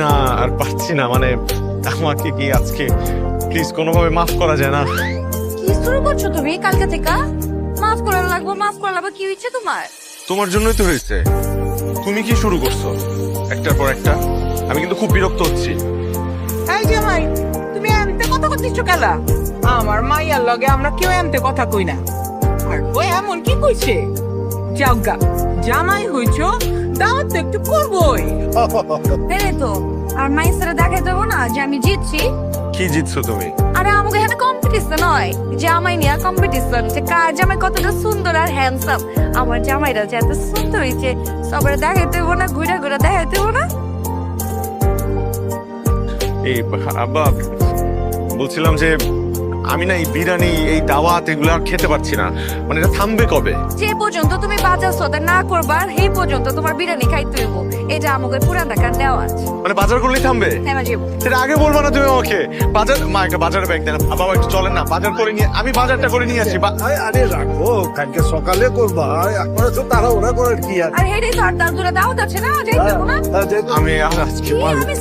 না আর পারছি না, মানে আমাকে কি আজকে প্লিজ কোনোভাবে মাফ করা যায় না? কি শুরু করছো তুমি কালকে থেকে? মাফ করা লাগবে, মাফ করা লাগবে, কি হচ্ছে তোমার? তোমার জন্যই তো হয়েছে। তুমি কি শুরু করছো একটার পর একটা? আমি কিন্তু খুব বিরক্ত হচ্ছি। এই যে মাই, তুমি এমতে কথা কইছো কেলা? আমার মাইয়ার লগে আমরা কেউ এমতে কথা কই না। আর ওই এমন কি কইছে? যাওগা, জামাই হইছো, দাওয়াত তো একটু করবই। তাই তো, আর মাইসেরা দেখাই দেবো না যে আমি জিতছি। কি জিতছো তুমি? আরে আমাকে এখানে কম্পিটিশন হয়, জামাই নিয়ে কম্পিটিশন, যে কার জামাই কতটা সুন্দর আর হ্যান্ডসাম। আমার জামাইরা যে এত সুন্দর হয়েছে সবার দেখাই দেবো না, ঘুরে ঘুরে দেখাই দেবো না। এই আব্বা, বলছিলাম যে আমি না এই বিরিয়ানি, এই দাওয়াত এগুলো আর খেতে পারছি না। মানে এটা থামবে কবে? যে পর্যন্ত তুমি বাজার সদা না করবা সেই পর্যন্ত তোমার বিরিয়ানি খাইতে হইব। এটা আমাকে পুরান ঢাকার দেওয়া আছে। মানে বাজার করলেই থামবে? হ্যাঁ মাঝে সেটা আগে বলবো না তুমি আমাকে? বাজার, মা একটা বাজারে ব্যাগ দেন। বাবা একটু চলেন না, বাজার করে নিয়ে, আমি বাজারটা করে নিয়ে আসি। আরে রাখো, কালকে সকালে করবা। এখন তো তারা ওরা করার কি আছে? আর হেডে তো আর তার দূরে দাওয়াত আছে না, যাইতে হইব না। আমি আর আজকে কি আমি